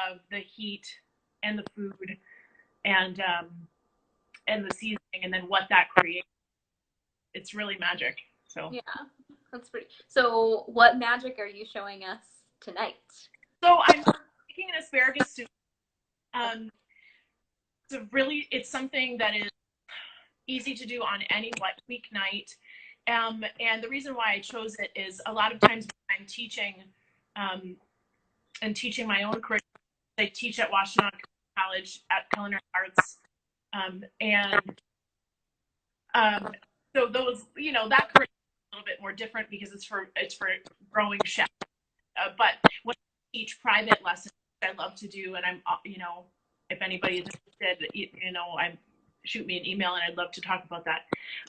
of the heat and the food and the seasoning, and then what that creates. It's really magic. So Yeah, that's pretty. So, what magic are you showing us tonight? so I'm making an asparagus soup. Um, it's something that is easy to do on any weeknight. And the reason why I chose it is a lot of times when I'm teaching um, and teaching my own curriculum, I teach at Washtenaw College at Culinary Arts. And so those, that curriculum is a little bit more different because it's for growing chefs. But when I teach private lessons, I love to do, and I'm, if anybody is interested, I'm shoot me an email and I'd love to talk about that.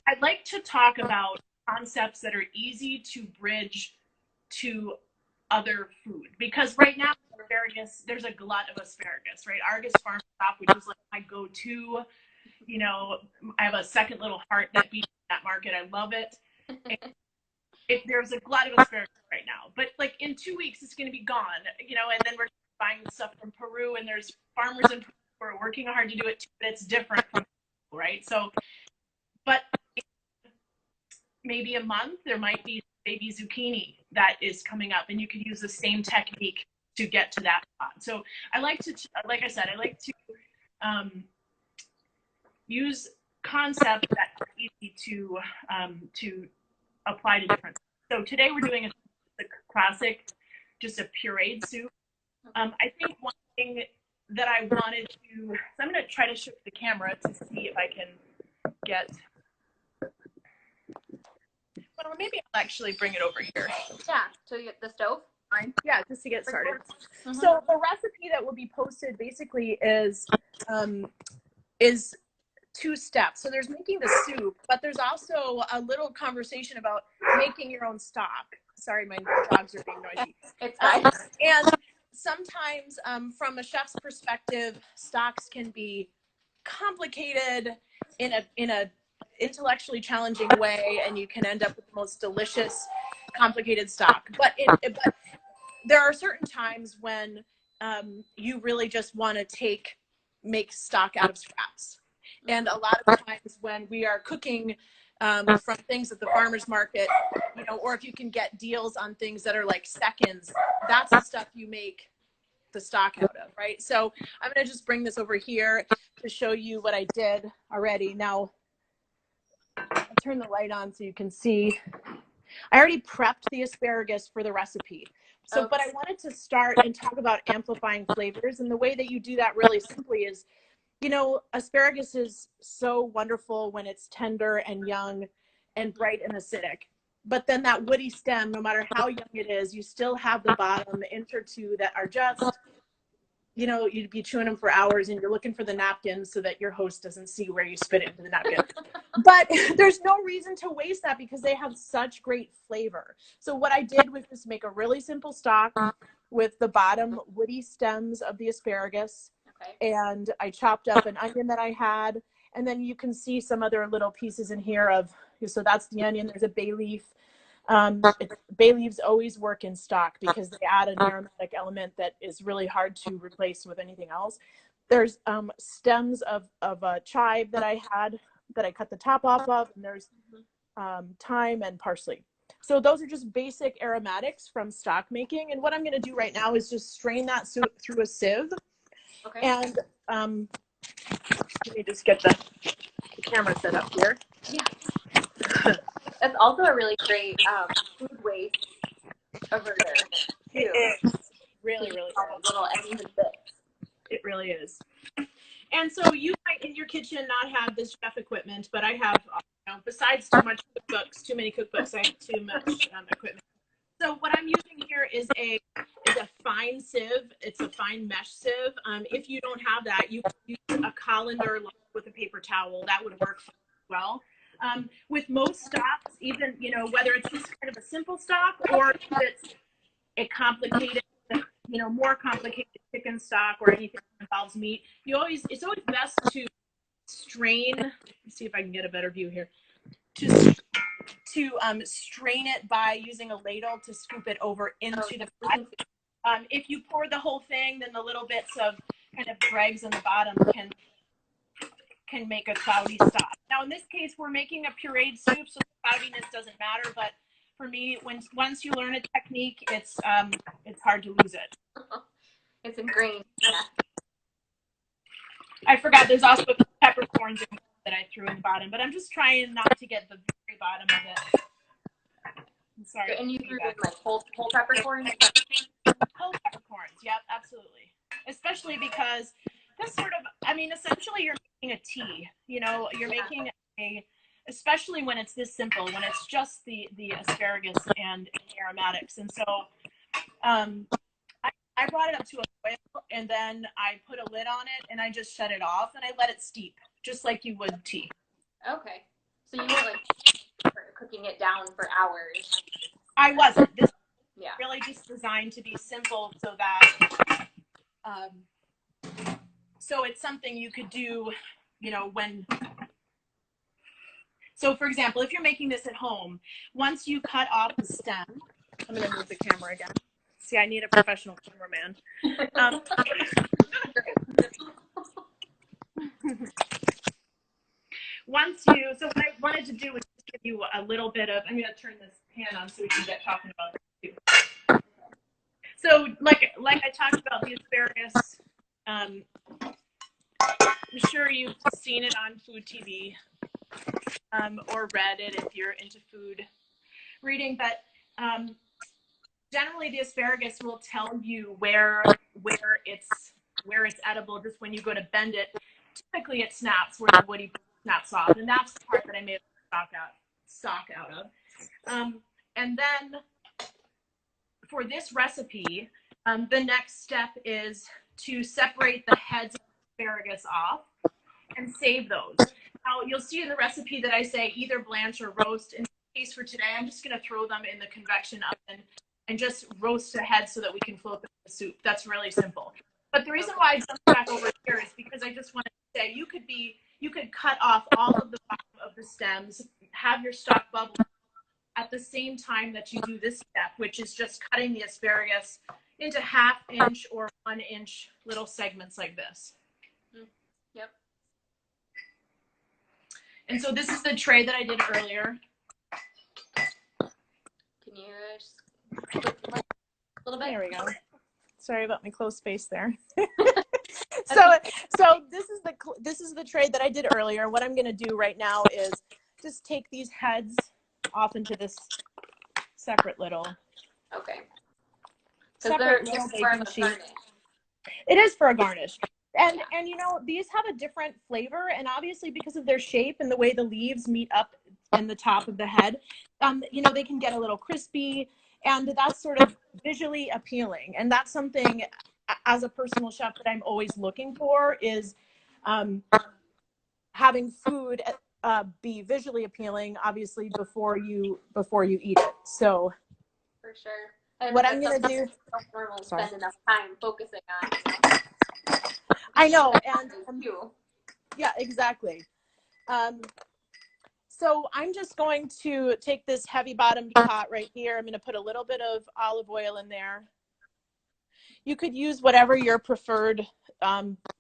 I'd like to talk about concepts that are easy to bridge to other food, because right now asparagus, there's a glut of asparagus, right? Argus Farm Shop, which is like my go-to. I have a second little heart that beats that market. I love it. There's a glut of asparagus right now, but like in 2 weeks it's going to be gone, and then we're buying stuff from Peru, and there's farmers in Peru who are working hard to do it too, but it's different from Peru, right? So, but maybe a month there might be baby zucchini that is coming up, and you can use the same technique to get to that spot. So I like to, like I said, I like to use concepts that are easy to apply to different. So today we're doing a classic, just a pureed soup. I think one thing that I wanted to, so I'm going to try to shift the camera to see if I can get, well, maybe I'll actually bring it over here. Yeah, so you get the stove? Fine. Yeah, just to get started. Mm-hmm. So the recipe that will be posted basically is 2 steps. So there's making the soup, but there's also a little conversation about making your own stock. Sorry, my dogs are being noisy. It's fine. And sometimes from a chef's perspective, stocks can be complicated in a intellectually challenging way, and you can end up with the most delicious complicated stock. But there are certain times when you really just want to make stock out of scraps. And a lot of times when we are cooking from things at the farmer's market, or if you can get deals on things that are like seconds, that's the stuff you make the stock out of, right? So I'm going to just bring this over here to show you what I did already. Now, I'll turn the light on so you can see. I already prepped the asparagus for the recipe. So, but I wanted to start and talk about amplifying flavors. And the way that you do that really simply is, asparagus is so wonderful when it's tender and young and bright and acidic. But then that woody stem, no matter how young it is, you still have the bottom inch or two that are just, you'd be chewing them for hours, and you're looking for the napkin so that your host doesn't see where you spit it into the napkin. But there's no reason to waste that because they have such great flavor. So what I did was just make a really simple stock with the bottom woody stems of the asparagus. Okay. And I chopped up an onion that I had. And then you can see some other little pieces in here so that's the onion. There's a bay leaf. Bay leaves always work in stock because they add an aromatic element that is really hard to replace with anything else. There's stems of a chive that I had that I cut the top off of, and there's thyme and parsley. So those are just basic aromatics from stock making. And what I'm going to do right now is just strain that soup through a sieve. Okay. And let me just get the camera set up here. Yeah. That's also a really great food waste averter. It's really, really little ends and bits. It really is. And so you might in your kitchen not have this chef equipment, but I have, besides too many cookbooks, I have too much equipment. So what I'm using here is a fine sieve. It's a fine mesh sieve. If you don't have that, you can use a colander with a paper towel. That would work as well. With most stocks, even, whether it's just kind of a simple stock or if it's a complicated, more complicated chicken stock or anything that involves meat, it's always best to strain. Let's see if I can get a better view here. To strain it by using a ladle to scoop it over into the pot. If you pour the whole thing, then the little bits of kind of dregs on the bottom can make a cloudy stock. Now in this case, we're making a pureed soup, so the cloudiness doesn't matter. But for me, once you learn a technique, it's hard to lose it. It's ingrained. I forgot there's also peppercorns that I threw in the bottom, but I'm just trying not to get the very bottom of it. I'm sorry. And you threw in like whole peppercorns? Whole peppercorns, yep, absolutely. Especially because this sort of, I mean, essentially you're making a tea. You know, you're making especially when it's this simple, when it's just the asparagus and the aromatics. And so I brought it up to a boil, and then I put a lid on it, and I just shut it off, and I let it steep, just like you would tea. Okay. So you weren't like cooking it down for hours? I wasn't. This is really just designed to be simple so that, so it's something you could do, you know, so for example, if you're making this at home, once you cut off the stem, I'm going to move the camera again. See, I need a professional cameraman. So what I wanted to do was just give you a little bit of, I'm going to turn this pan on so we can get talking about it too. So like I talked about the asparagus, I'm sure you've seen it on food TV or read it if you're into food reading, but generally the asparagus will tell you where it's edible just when you go to bend it. Typically it snaps where the woody snaps off, and that's the part that I made stock out of. And then for this recipe, the next step is to separate the heads of asparagus off and save those. Now you'll see in the recipe that I say either blanch or roast. In this case for today, I'm just going to throw them in the convection oven and just roast the head so that we can float them in the soup. That's really simple. But the reason why I jumped back over here is because I just wanted to say you could cut off all of the bottom of the stems, have your stock bubble at the same time that you do this step, which is just cutting the asparagus into 1/2 inch or 1 inch little segments like this. Yep. And so this is the tray that I did earlier. Can you just a little bit? There we go. Sorry about my close space there. So this is the tray that I did earlier. What I'm going to do right now is just take these heads off into this separate little. Okay. Separate little baking sheet. It is for a garnish. And you know, these have a different flavor, and obviously because of their shape and the way the leaves meet up in the top of the head, you know, they can get a little crispy, and that's sort of visually appealing. And that's something as a personal chef that I'm always looking for is having food be visually appealing, obviously before you eat it. So for sure. And what I'm going to do, don't spend enough time focusing on, you know? I know, and yeah, exactly. So I'm just going to take this heavy bottomed pot right here. I'm going to put a little bit of olive oil in there. You could use whatever your preferred,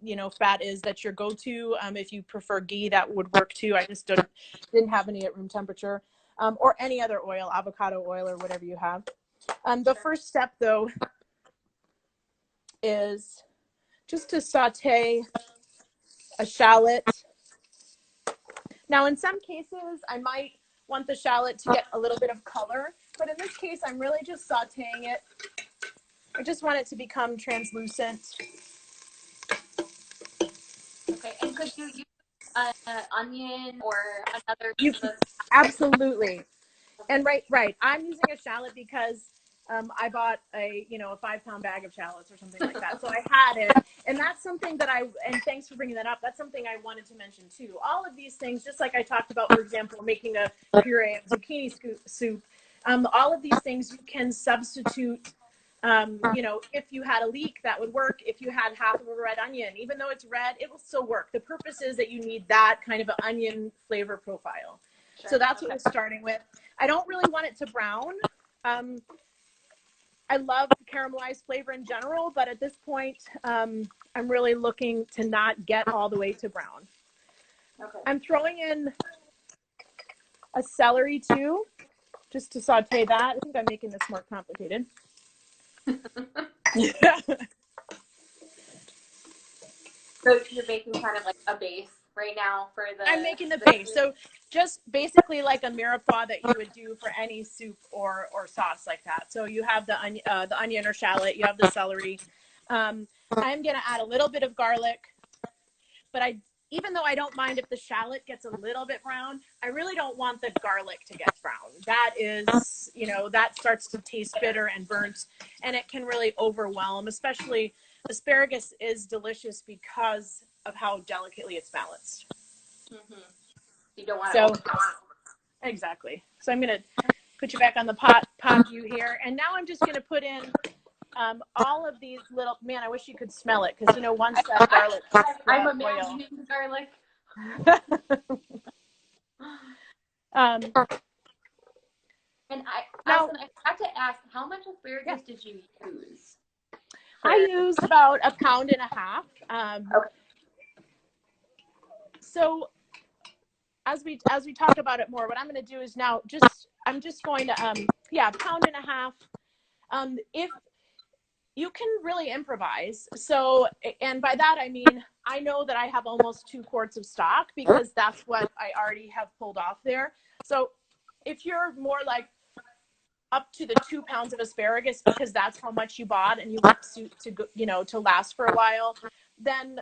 you know, fat is that your go-to. If you prefer ghee, that would work too. I just didn't have any at room temperature, or any other oil, avocado oil or whatever you have. The first step, though, is just to saute a shallot. Now, in some cases, I might want the shallot to get a little bit of color, but in this case, I'm really just sauteing it. I just want it to become translucent. Okay, and could you use an onion or another? Absolutely. And right. I'm using a shallot because I bought a 5-pound bag of shallots or something like that. So I had it. And that's something that and thanks for bringing that up. That's something I wanted to mention too. All of these things, just like I talked about, for example, making a puree of zucchini soup, all of these things you can substitute. You know, if you had a leek, that would work. If you had half of a red onion, even though it's red, it will still work. The purpose is that you need that kind of an onion flavor profile. Sure. So that's what we're starting with. I don't really want it to brown. I love caramelized flavor in general, but at this point, I'm really looking to not get all the way to brown. Okay. I'm throwing in a celery too, just to saute that. I think I'm making this more complicated. Yeah. So you're making kind of like a base right now for the. I'm making the base. So just basically like a mirepoix that you would do for any soup or sauce like that. So you have the onion or shallot, you have the celery. I'm gonna add a little bit of garlic, but even though I don't mind if the shallot gets a little bit brown, I really don't want the garlic to get brown. That is, that starts to taste bitter and burnt, and it can really overwhelm, especially asparagus is delicious because of how delicately it's balanced. Mm-hmm. You don't want to exactly. So I'm going to put you back on the pot view here. And now I'm just going to put in all of these little, man, I wish you could smell it because, once that garlic. I'm imagining the garlic. And Allison, I have to ask, how much asparagus did you use? I used about 1.5 pounds. Okay. So as we talk about it more, what I'm going to do is now I'm just going to 1.5 pounds. If you can really improvise. So, and by that I mean I know that I have almost 2 quarts of stock because that's what I already have pulled off there. So if you're more like up to the 2 pounds of asparagus because that's how much you bought and you want to go, to last for a while, then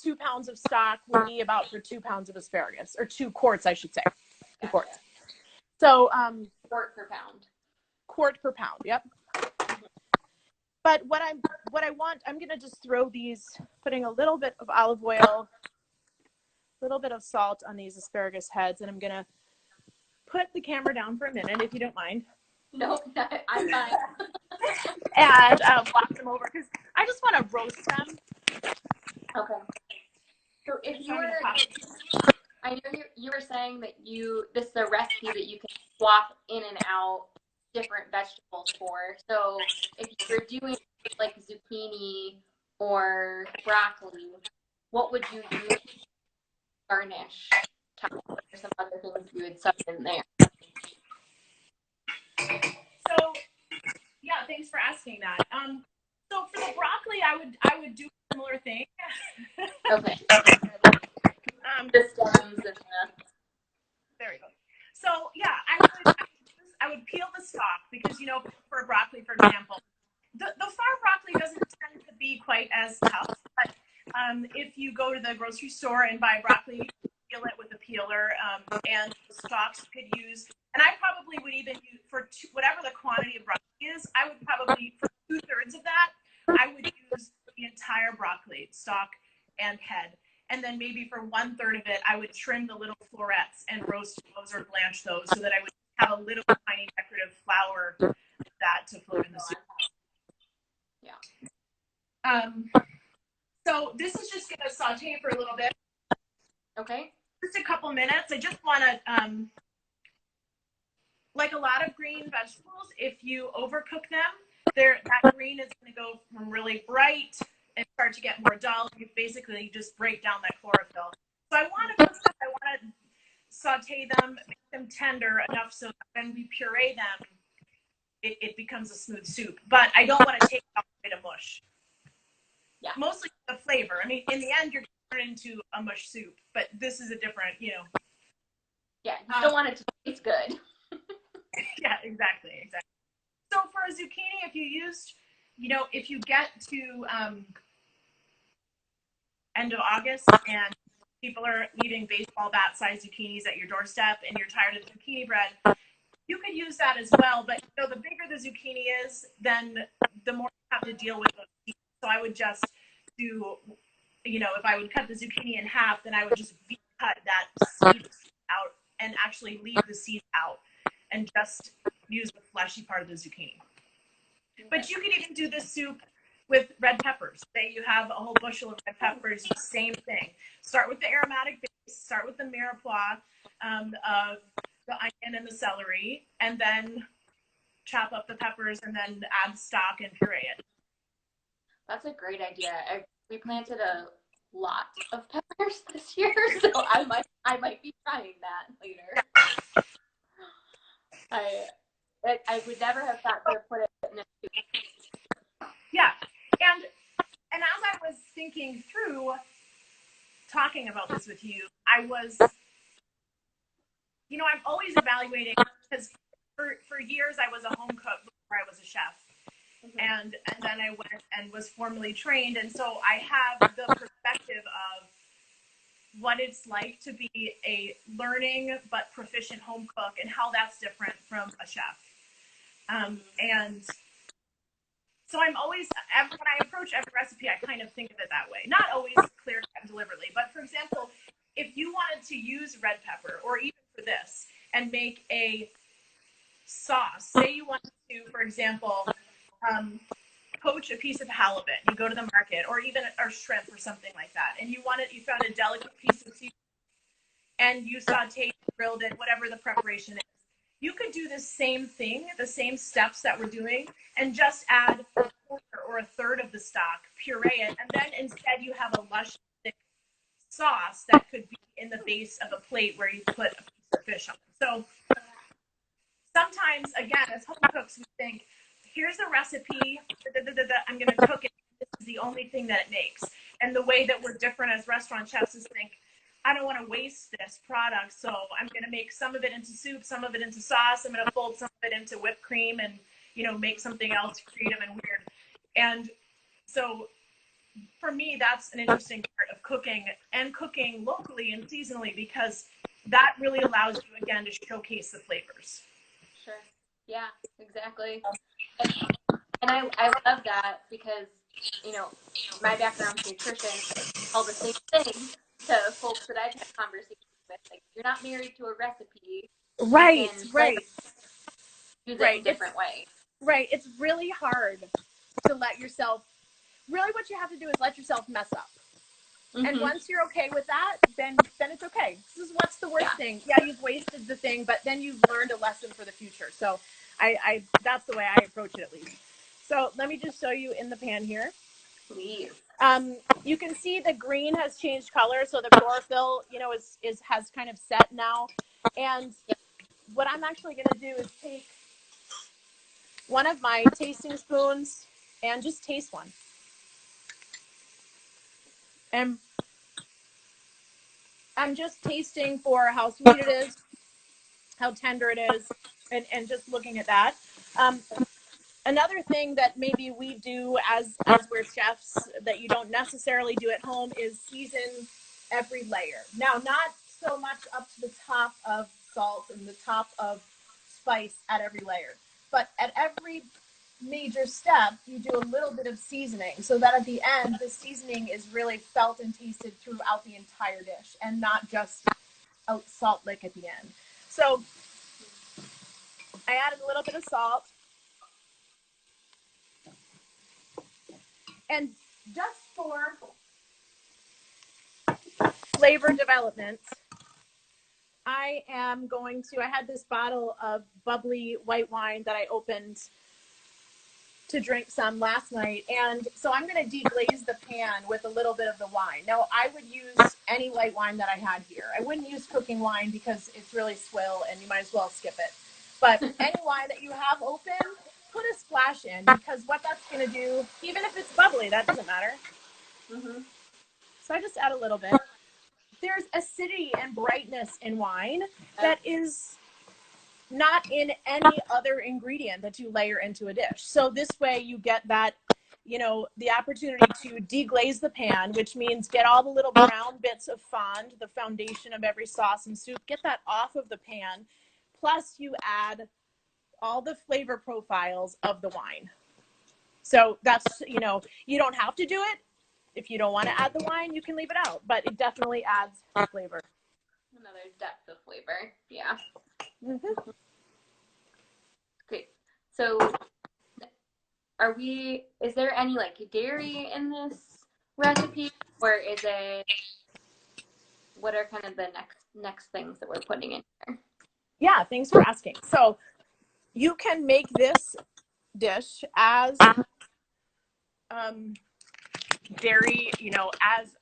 2 pounds of stock will be about for 2 pounds of asparagus, or 2 quarts, I should say. Gotcha. 2 quarts. So quart per pound. Quart per pound. Yep. But what I want, I'm gonna just throw these, putting a little bit of olive oil, a little bit of salt on these asparagus heads, and I'm gonna put the camera down for a minute if you don't mind. No, I'm fine. And walk them over because I just want to roast them. Okay. So if you were, I know you were saying that this is a recipe that you can swap in and out different vegetables for. So if you're doing like zucchini or broccoli, what would you use to garnish? Or some other things you would stuff in there. So yeah, thanks for asking that. So for the broccoli, I would do a similar thing. Okay. The stems and there we go. So yeah, I would peel the stalk because for broccoli, for example, the farm broccoli doesn't tend to be quite as tough. But if you go to the grocery store and buy broccoli, peel it with a peeler, and the stalks you could use. And I probably would even use whatever the quantity of broccoli is. I would probably for 2/3 of that, I would use the entire broccoli stalk and head. And then maybe for 1/3 of it, I would trim the little florets and roast those or blanch those so that I would have a little tiny decorative flower that to float in the soup. Yeah. So this is just going to saute for a little bit. Okay. Just a couple minutes. I just want to, like a lot of green vegetables, if you overcook them, that green is going to go from really bright and start to get more dull. You basically just break down that chlorophyll. So I want to saute them, make them tender enough so that when we puree them, it becomes a smooth soup. But I don't want to take it all the way to mush. Yeah. Mostly the flavor. I mean, in the end, you're going to turn it into a mush soup, but this is a different, Yeah, you don't want it to taste good. Yeah, exactly. So for a zucchini, if you used, if you get to end of August and people are leaving baseball bat-sized zucchinis at your doorstep and you're tired of the zucchini bread, you could use that as well. But the bigger the zucchini is, then the more you have to deal with those seeds. So I would just do, if I would cut the zucchini in half, then I would just cut that seed out and actually leave the seeds out and just use the fleshy part of the zucchini. But you could even do this soup with red peppers. Say you have a whole bushel of red peppers, same thing. Start with the aromatic base, start with the mirepoix of the onion and the celery, and then chop up the peppers, and then add stock and puree it. That's a great idea. We planted a lot of peppers this year, so I might be trying that later. I would never have thought to put it in a soup. Yeah, and as I was thinking through talking about this with you, I was, I'm always evaluating, because for years I was a home cook before I was a chef. And then I went and was formally trained. And so I have the perspective of what it's like to be a learning but proficient home cook and how that's different from a chef. And so I'm always, when I approach every recipe, I kind of think of it that way. Not always clear cut and deliberately, but for example, if you wanted to use red pepper, or even for this, and make a sauce, say you wanted to, for example, poach a piece of halibut, you go to the market, or even or shrimp or something like that, and you found a delicate piece of seafood, and you sauteed, grilled it, whatever the preparation is. You could do the same thing, the same steps that we're doing, and just add a quarter or a third of the stock, puree it, and then instead you have a lush, thick sauce that could be in the base of a plate where you put a piece of fish on. So sometimes, again, as home cooks, we think, here's a recipe, I'm going to cook it. This is the only thing that it makes. And the way that we're different as restaurant chefs is think, I don't want to waste this product, so I'm going to make some of it into soup, some of it into sauce. I'm going to fold some of it into whipped cream and, make something else creative and weird. And so for me, that's an interesting part of cooking, and cooking locally and seasonally, because that really allows you, again, to showcase the flavors. Sure. Yeah, exactly. And I love that because, my background's nutrition, all the same thing to folks that I've had conversations with. Like, you're not married to a recipe. Right. Use it in different ways. Right. It's really hard to let yourself, really what you have to do is let yourself mess up. Mm-hmm. And once you're okay with that, then it's okay. This is what's the worst thing. Yeah, you've wasted the thing, but then you've learned a lesson for the future. So I that's the way I approach it, at least. So let me just show you in the pan here. Please. You can see the green has changed color, so the chlorophyll, has kind of set now. And what I'm actually going to do is take one of my tasting spoons and just taste one. And I'm just tasting for how sweet it is, how tender it is, and just looking at that. Another thing that maybe we do as we're chefs that you don't necessarily do at home is season every layer. Now, not so much up to the top of salt and the top of spice at every layer, but at every major step, you do a little bit of seasoning so that at the end, the seasoning is really felt and tasted throughout the entire dish and not just a salt lick at the end. So I added a little bit of salt. And just for flavor development, I had this bottle of bubbly white wine that I opened to drink some last night. And so I'm going to deglaze the pan with a little bit of the wine. Now, I would use any white wine that I had here. I wouldn't use cooking wine because it's really swill and you might as well skip it. But any wine that you have open, put a splash in, because what that's going to do, even if it's bubbly, that doesn't matter. Mm-hmm. So I just add a little bit. There's acidity and brightness in wine that is not in any other ingredient that you layer into a dish. So this way you get that, the opportunity to deglaze the pan, which means get all the little brown bits of fond, the foundation of every sauce and soup, get that off of the pan. Plus you add all the flavor profiles of the wine. So that's, you don't have to do it. If you don't want to add the wine, you can leave it out, but it definitely adds flavor. Another depth of flavor. Yeah. Mm-hmm. Okay. So is there any dairy in this recipe, or what are kind of the next things that we're putting in here? Yeah, thanks for asking. So you can make this dish as dairy, as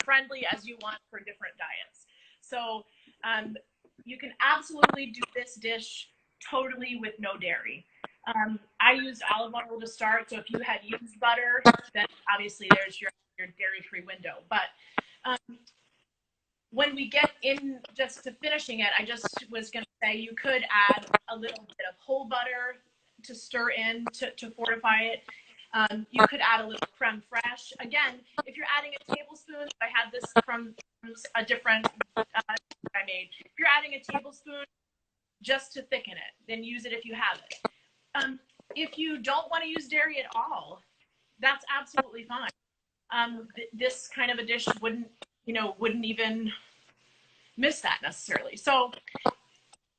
friendly as you want for different diets. So you can absolutely do this dish totally with no dairy. I used olive oil to start, so if you had used butter, then obviously there's your dairy-free window. But when we get in just to finishing it, I just was going to say you could add a little bit of whole butter to stir in to fortify it. You could add a little creme fraiche. Again, if you're adding a tablespoon, I had this from a different I made. If you're adding a tablespoon just to thicken it, then use it if you have it. If you don't want to use dairy at all, that's absolutely fine. This kind of a dish wouldn't even miss that necessarily. So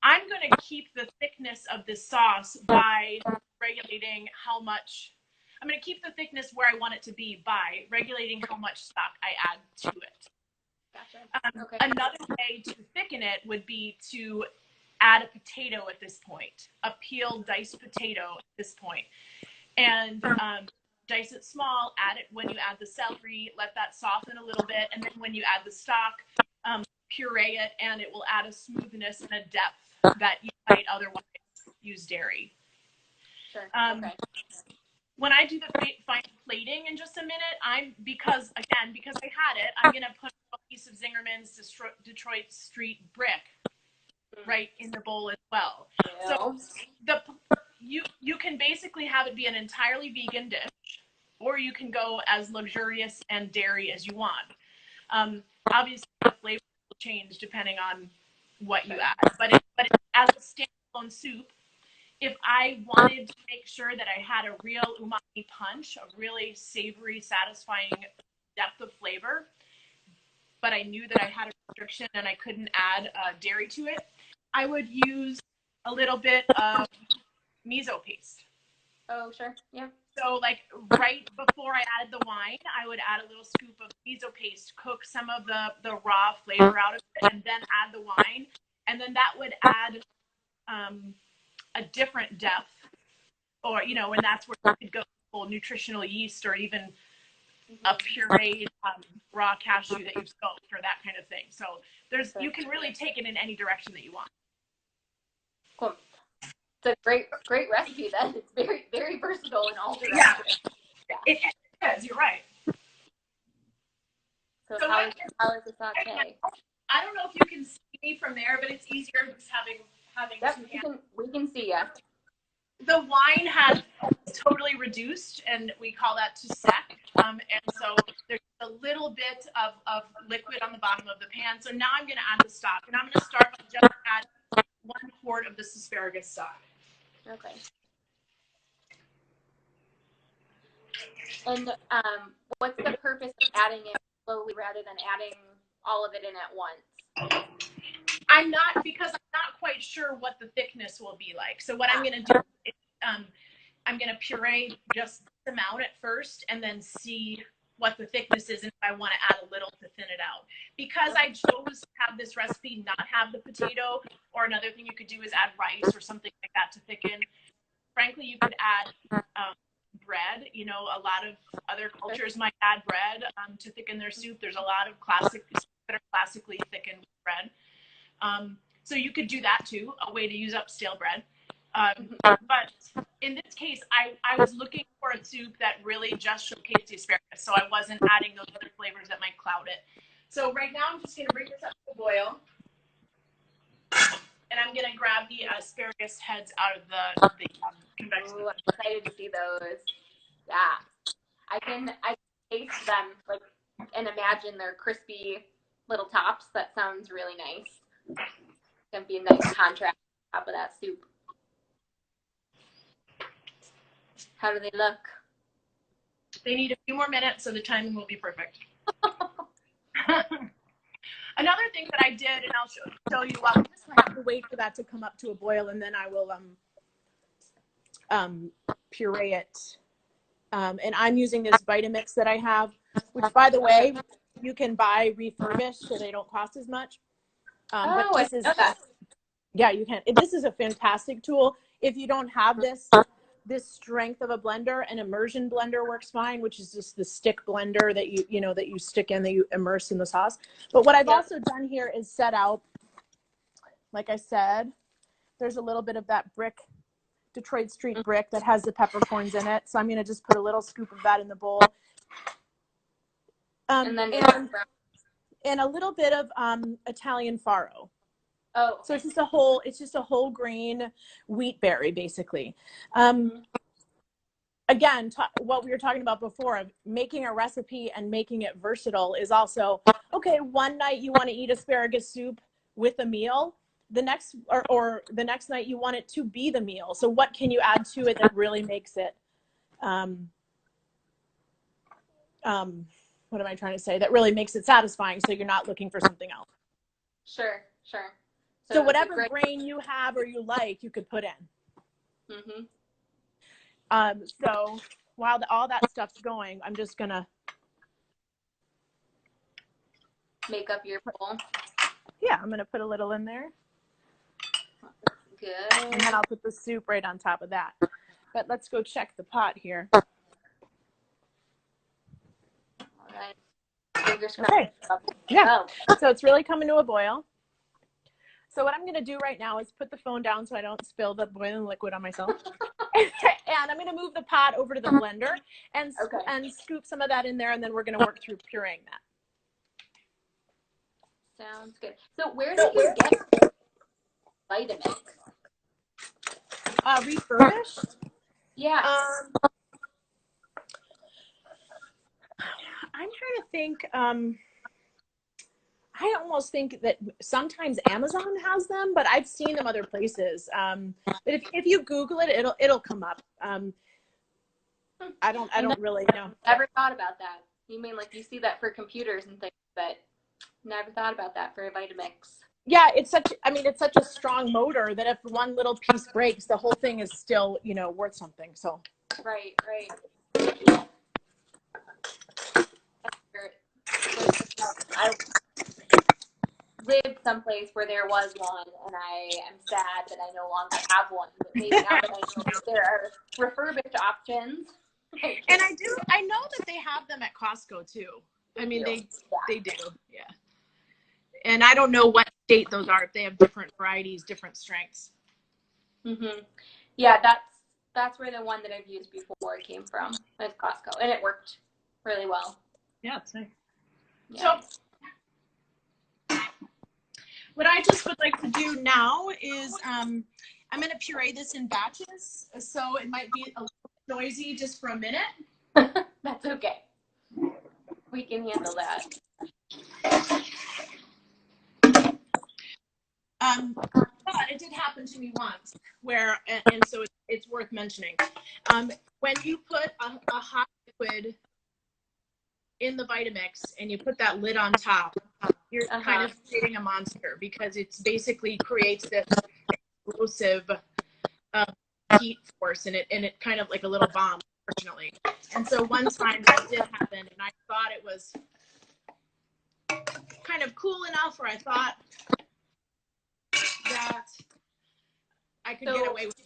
I'm going to keep the thickness of this sauce by regulating how much. I'm going to keep the thickness where I want it to be by regulating how much stock I add to it. Gotcha. Okay. Another way to thicken it would be to add a potato at this point, a peeled diced potato at this point, and dice it small. Add it when you add the celery. Let that soften a little bit, and then when you add the stock, puree it, and it will add a smoothness and a depth that you might otherwise use dairy. Sure. Okay. When I do the final plating in just a minute, because I had it, I'm going to put a piece of Zingerman's Detroit Street brick right in the bowl as well. So you can basically have it be an entirely vegan dish, or you can go as luxurious and dairy as you want. Obviously, the flavor will change depending on what you add. But as a standalone soup, if I wanted to make sure that I had a real umami punch, a really savory, satisfying depth of flavor, but I knew that I had a restriction and I couldn't add dairy to it, I would use a little bit of miso paste. Oh, sure. Yeah. So like right before I added the wine, I would add a little scoop of miso paste, cook some of the raw flavor out of it, and then add the wine. And then that would add a different depth, or, and that's where you could go full nutritional yeast, or even a pureed raw cashew that you've soaked, or that kind of thing. So you can really take it in any direction that you want. Cool. It's a great recipe then. It's very, very versatile in all directions. Yeah. It is, you're right. So how is the saute? I don't know if you can see me from there, but it's easier just having two hands. We can see you. The wine has totally reduced, and we call that to sec. And so there's a little bit of liquid on the bottom of the pan. So now I'm going to add the stock, and I'm going to start by just add 1 quart of this asparagus stock. Okay. And what's the purpose of adding it slowly rather than adding all of it in at once? I'm not quite sure what the thickness will be like. So what I'm going to do is I'm going to puree just this amount at first, and then see what the thickness is, and if I want to add a little to thin it out. Because I chose to have this recipe not have the potato, or another thing you could do is add rice or something like that to thicken. Frankly, you could add bread. A lot of other cultures might add bread to thicken their soup. There's a lot of classic soups that are classically thickened with bread. So you could do that too, a way to use up stale bread. But in this case, I was looking for a soup that really just showcased the asparagus, so I wasn't adding those other flavors that might cloud it. So right now, I'm just going to bring this up to the boil, and I'm going to grab the asparagus heads out of the convection. Ooh, I'm excited to see those. Yeah, I can taste them and imagine their crispy little tops. That sounds really nice. It's going to be a nice contrast on top of that soup. How do they look? They need a few more minutes, so the timing will be perfect. Another thing that I did, and I'll show you, I have to wait for that to come up to a boil, and then I will puree it. And I'm using this Vitamix that I have, which, by the way, you can buy refurbished, so they don't cost as much. But this is Yeah, you can. This is a fantastic tool. If you don't have this strength of a blender, an immersion blender works fine, which is just the stick blender that you stick in, that you immerse in the sauce. But what I've also done here is set out, like I said, there's a little bit of that brick, Detroit Street brick, that has the peppercorns in it. So I'm going to just put a little scoop of that in the bowl. And a little bit of Italian farro. Oh. So it's just a whole grain wheat berry, basically. Again, what we were talking about before of making a recipe and making it versatile is also, okay, one night you want to eat asparagus soup with a meal, the next or the next night you want it to be the meal. So what can you add to it that really makes it, what am I trying to say? That really makes it satisfying, so you're not looking for something else. Sure. So whatever grain you have or you like, you could put in. So while all that stuff's going, I'm just gonna make up your bowl. Yeah, I'm gonna put a little in there. Good. And then I'll put the soup right on top of that. But let's go check the pot here. All right. Fingers crossed. Okay. Yeah. So it's really coming to a boil. So what I'm going to do right now is put the phone down so I don't spill the boiling liquid on myself. And I'm going to move the pot over to the blender and scoop some of that in there, and then we're going to work through pureeing that. Sounds good. So where did you get Vitamix? Refurbished? Yeah. I'm trying to think. I almost think that sometimes Amazon has them, but I've seen them other places. But if you Google it, it'll come up. I don't really know. Never thought about that. You mean like you see that for computers and things, but never thought about that for a Vitamix. Yeah, it's such a strong motor that if one little piece breaks, the whole thing is still, worth something. So. Right. I lived someplace where there was one, and I am sad that I no longer have one. But maybe now that I know that there are refurbished options. And I know that they have them at Costco too. I mean, they do, yeah. And I don't know what state those are. If they have different varieties, different strengths. Yeah, that's where the one that I've used before came from, at Costco, and it worked really well. Yeah, it's nice. Yeah. So what I just would like to do now is I'm going to puree this in batches, so it might be a little noisy just for a minute. That's okay. We can handle that. But it did happen to me once where, and so it's worth mentioning. When you put a hot liquid in the Vitamix and you put that lid on top, you're kind of creating a monster, because it's basically creates this explosive heat force, and it kind of like a little bomb, unfortunately. And so one time that did happen, and I thought it was kind of cool enough, or I thought that I could get away with it.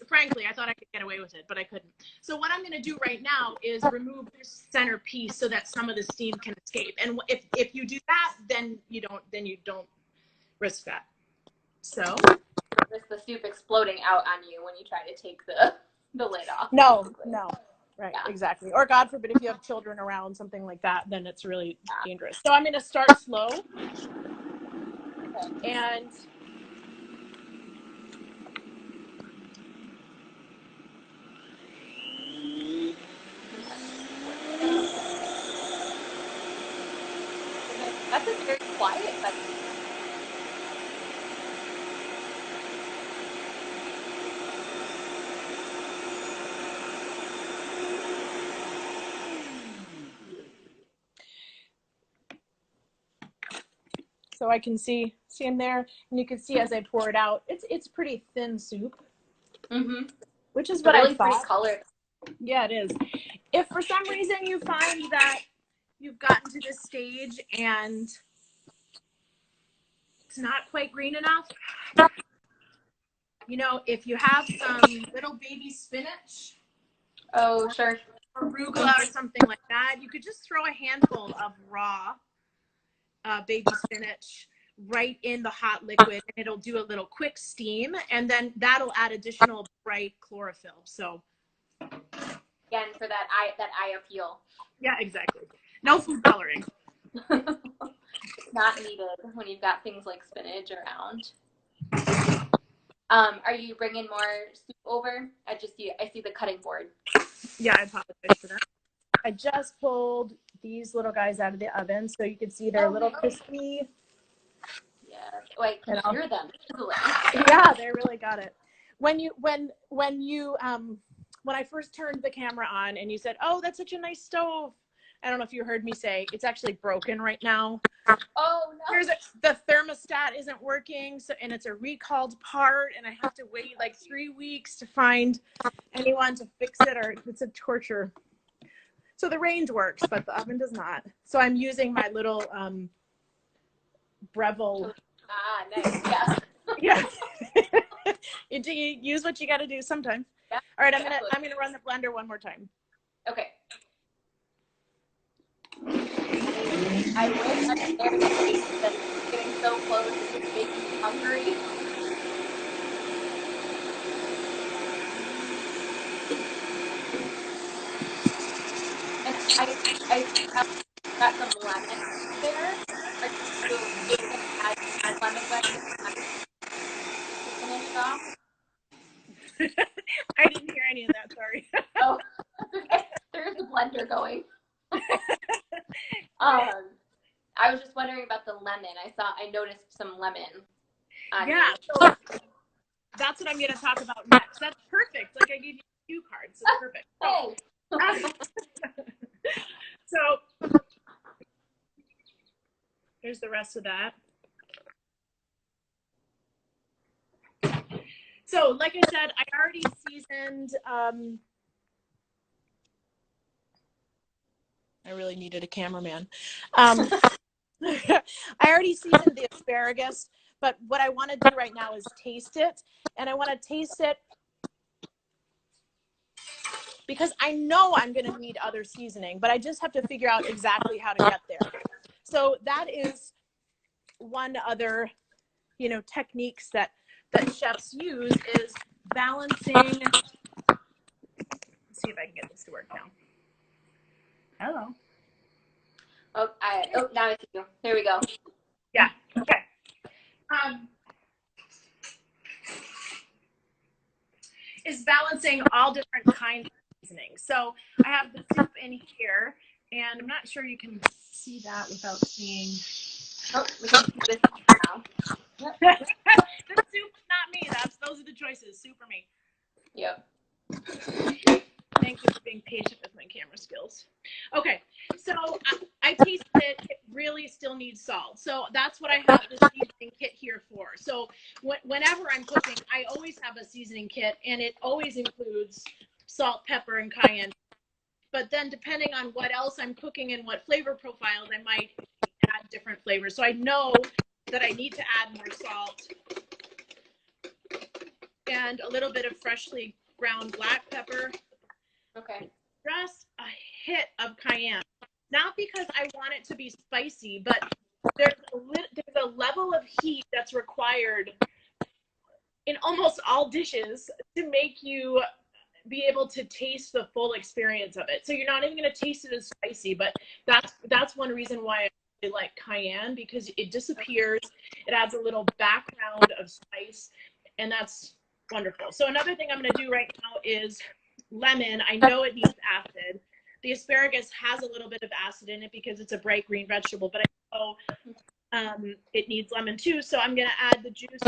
Frankly, I thought I could get away with it, but I couldn't. So what I'm going to do right now is remove this center piece so that some of the steam can escape. And if you do that, then you don't risk that. So risk the soup exploding out on you when you try to take the lid off. No, right, yeah. Exactly. Or God forbid, if you have children around, something like that, then it's really dangerous. So I'm going to start slow, and that's a very quiet, but so I can see in there, and you can see as I pour it out, it's pretty thin soup, which is what I thought. Pretty colored. Yeah, it is. If for some reason you find that you've gotten to this stage and it's not quite green enough, You know, if you have some little baby spinach, Oh, sure. arugula or something like that, you could just throw a handful of raw baby spinach right in the hot liquid, and it'll do a little quick steam, and then that'll add additional bright chlorophyll. So Again, for that eye appeal. yeah, exactly. No food coloring. Not needed when you've got things like spinach around. Are you bringing more soup over? I see the cutting board. Yeah, I apologize for that. I just pulled these little guys out of the oven, so you can see they're a little crispy. Yeah, I can hear them sizzling. Yeah, they really got it. When I first turned the camera on and you said, "Oh, that's such a nice stove," I don't know if you heard me say it's actually broken right now. Oh no! The thermostat isn't working, and it's a recalled part, and I have to wait like 3 weeks to find anyone to fix it, or it's a torture. So the range works, but the oven does not. So I'm using my little Breville. Ah, nice. Yeah. Yeah. You use what you got to do sometimes. Yeah. All right, I'm gonna run the blender one more time. Okay. I wish I could there that getting so close to making me hungry. And I got some lemon there. Are you gonna add lemon wedges to finish it off? I didn't hear any of that. Sorry. Oh, okay. There's the blender going. I was just wondering about the lemon. I noticed some lemon. Yeah, so that's what I'm going to talk about next. That's perfect. Like I gave you cue cards. It's perfect. So here's the rest of that. So like I said, I already seasoned. I really needed a cameraman. I already seasoned the asparagus, but what I want to do right now is taste it. And I want to taste it because I know I'm going to need other seasoning, but I just have to figure out exactly how to get there. So that is one other, techniques that chefs use is balancing. Let's see if I can get this to work now. Hello. Now I see you. There we go. Yeah. Okay. Is balancing all different kinds of seasoning. So I have the soup in here, and I'm not sure you can see that without seeing. Oh, we can see this now. The soup is not me. Those are the choices. Soup or me. Yep. Thank you for being patient with my camera skills. Okay, so I tasted it. It really still needs salt. So that's what I have the seasoning kit here for. So whenever I'm cooking, I always have a seasoning kit, and it always includes salt, pepper, and cayenne. But then depending on what else I'm cooking and what flavor profiles, I might add different flavors. So I know that I need to add more salt and a little bit of freshly ground black pepper. Okay. Just a hit of cayenne. Not because I want it to be spicy, but there's a level of heat that's required in almost all dishes to make you be able to taste the full experience of it. So you're not even going to taste it as spicy, but that's one reason why I really like cayenne, because it disappears. It adds a little background of spice, and that's wonderful. So another thing I'm going to do right now is lemon. I know it needs acid. The asparagus has a little bit of acid in it because it's a bright green vegetable, but I know it needs lemon too. So I'm going to add the juice,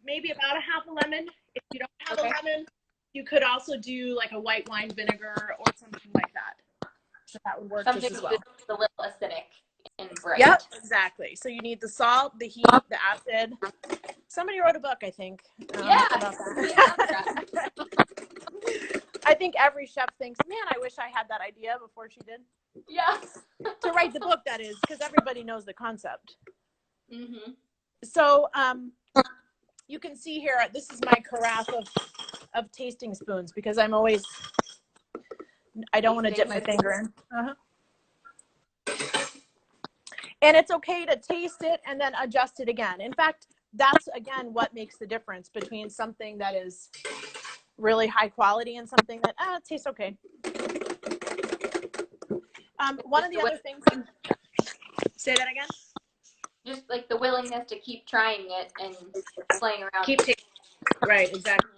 maybe about a half a lemon. If you don't have a lemon, you could also do like a white wine vinegar or something like that. So that would work just as well. Something a little acidic and bright. Yep, exactly. So you need the salt, the heat, the acid. Somebody wrote a book, I think. About that. I think every chef thinks, man, I wish I had that idea before she did. Yeah. To write the book, that is, because everybody knows the concept. Mm-hmm. So you can see here, this is my carafe of tasting spoons because I don't want to dip my finger in. And it's okay to taste it and then adjust it again. In fact, that's, again, what makes the difference between something that is really high quality and something that it tastes okay. One of the other things, say that again? Just like the willingness to keep trying it and playing around. Keep tasting. Right, exactly.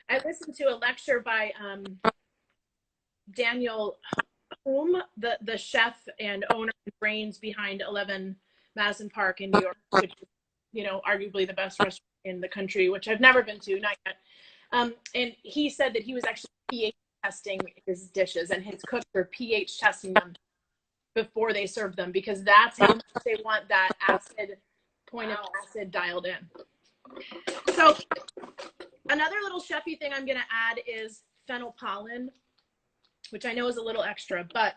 I listened to a lecture by Daniel Humm, the chef and owner and brains behind 11 Madison Park in New York, which is, you know, arguably the best restaurant in the country, which I've never been to, not yet. And he said that he was actually pH testing his dishes, and his cooks are pH testing them before they serve them, because that's how much they want that point of acid dialed in. So another little chefy thing I'm going to add is fennel pollen, which I know is a little extra, but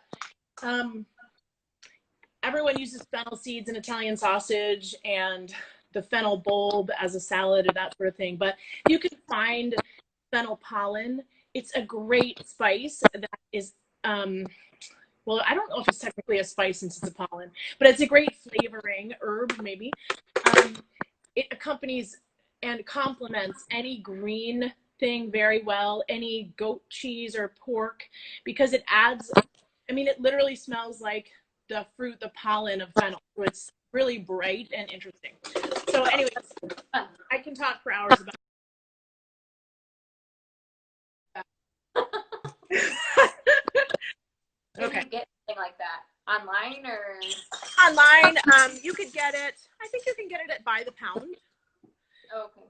everyone uses fennel seeds in Italian sausage and the fennel bulb as a salad or that sort of thing. But you can find fennel pollen. It's a great spice that is, well, I don't know if it's technically a spice since it's a pollen, but it's a great flavoring herb, maybe. It accompanies and complements any green thing very well, any goat cheese or pork, because it adds, I mean, it literally smells like the fruit, the pollen of fennel. So it's really bright and interesting. So anyways, I can talk for hours about that. Okay. Can you get something like that online or? Online, you could get it. I think you can get it at by the pound. Okay.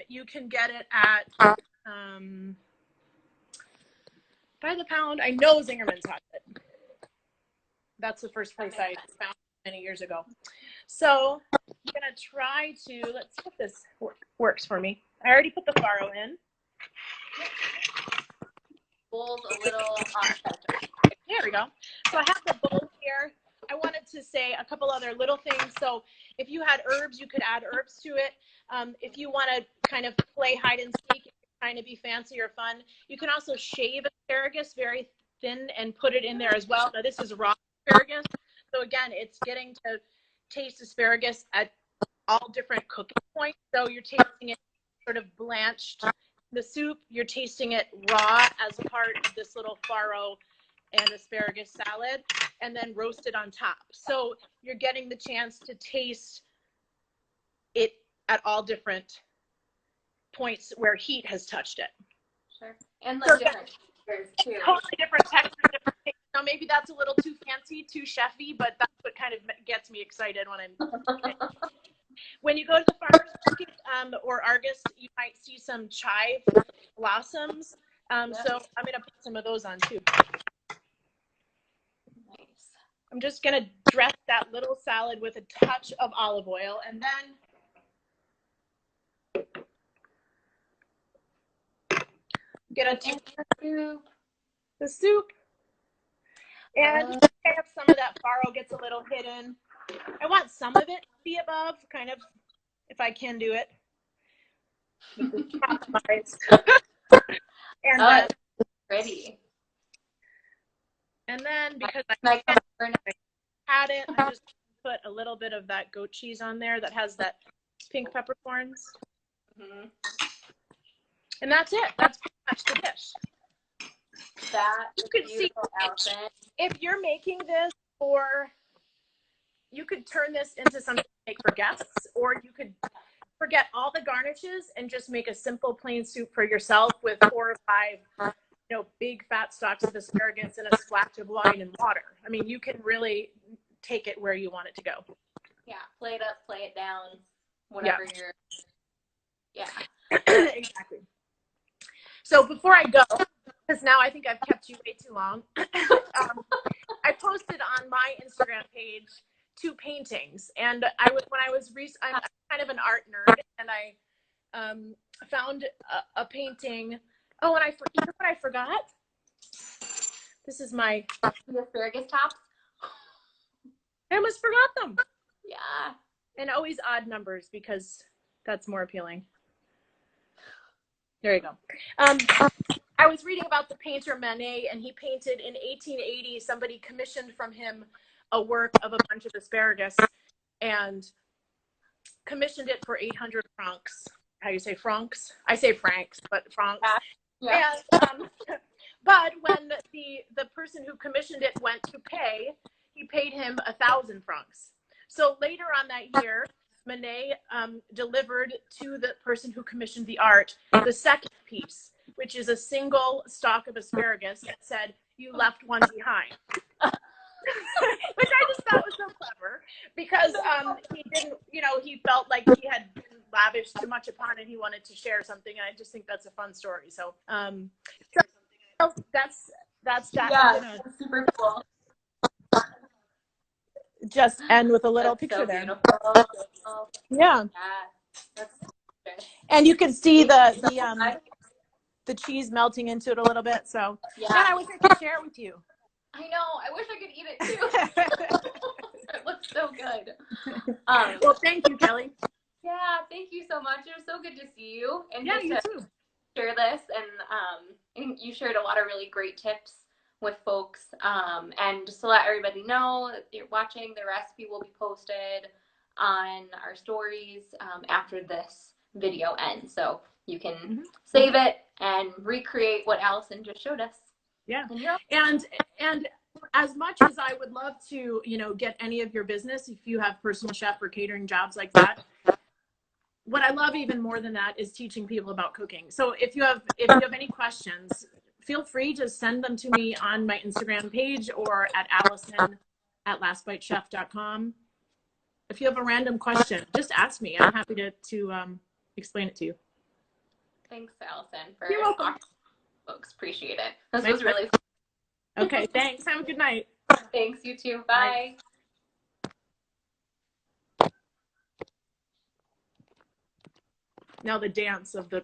You can get it at by the pound. I know Zingerman's has it. That's the first place I found many years ago. So I'm gonna try to, let's see if this works for me. I already put the faro in. Bowl's a little off center. There we go. So I have the bowl here. I wanted to say a couple other little things. So if you had herbs, you could add herbs to it. If you want to kind of play hide and seek, kind of be fancy or fun, you can also shave asparagus very thin and put it in there as well. Now this is raw asparagus. So again, it's getting to taste asparagus at all different cooking points. So you're tasting it sort of blanched the soup, you're tasting it raw as part of this little faro and asparagus salad, and then roasted on top. So you're getting the chance to taste it at all different points where heat has touched it. Sure. And like different textures too. Totally different textures, different tastes. Now maybe that's a little too fancy, too chefy, but that's what kind of gets me excited when I'm when you go to the farmer's market or Argus, you might see some chive blossoms. So I'm going to put some of those on too. Nice. I'm just going to dress that little salad with a touch of olive oil, and then get the soup. And kind of some of that faro gets a little hidden. I want some of it to be above, kind of, if I can do it. And then, ready. And then because I had it, I just put a little bit of that goat cheese on there that has that pink peppercorns. Mm-hmm. And that's it. That's pretty much the dish. That you could see if you're making this, or you could turn this into something to make for guests, or you could forget all the garnishes and just make a simple plain soup for yourself with 4 or 5, big fat stalks of asparagus and a splash of wine and water. I mean, you can really take it where you want it to go. Yeah, play it up, play it down, whatever you're. Yeah. Exactly. So before I go, because now I think I've kept you way too long, I posted on my Instagram page 2 paintings, and I'm kind of an art nerd, and I found a painting. Oh, and you know what I forgot? This is my the asparagus tops. I almost forgot them. Yeah, and always odd numbers because that's more appealing. There you go. I was reading about the painter Manet, and he painted in 1880. Somebody commissioned from him a work of a bunch of asparagus and commissioned it for 800 francs. How do you say francs? I say francs, but francs. Yeah. And, but when the person who commissioned it went to pay, he paid him 1,000 francs. So later on that year, Manet delivered to the person who commissioned the art the second piece, which is a single stalk of asparagus that said, "You left one behind." Which I just thought was so clever, because he didn't, he felt like he had been lavished too much upon it. He wanted to share something. And I just think that's a fun story. So, so that's that. Yeah, that's super cool. Just end with a little That's picture so there. beautiful. Yeah. That's good. And you can see the cheese melting into it a little bit. So, Yeah. Man, I wish I could share it with you. I know. I wish I could eat it too. It looks so good. Well, thank you, Kelly. Yeah, thank you so much. It was so good to see you. And Yeah, just you to too. share this, and you shared a lot of really great tips with folks. And just to let everybody know that you're watching, the recipe will be posted on our stories after this video ends. So you can save it and recreate what Allison just showed us. Yeah. And as much as I would love to, get any of your business, if you have personal chef or catering jobs like that, what I love even more than that is teaching people about cooking. So if you have any questions, feel free to send them to me on my Instagram page or at Allison@lastbitechef.com. If you have a random question, just ask me. I'm happy to explain it to you. Thanks, Allison, for You're welcome. folks. Appreciate it. This was really fun. Okay, thanks. Have a good night. Thanks, you too. Bye. Now the dance of the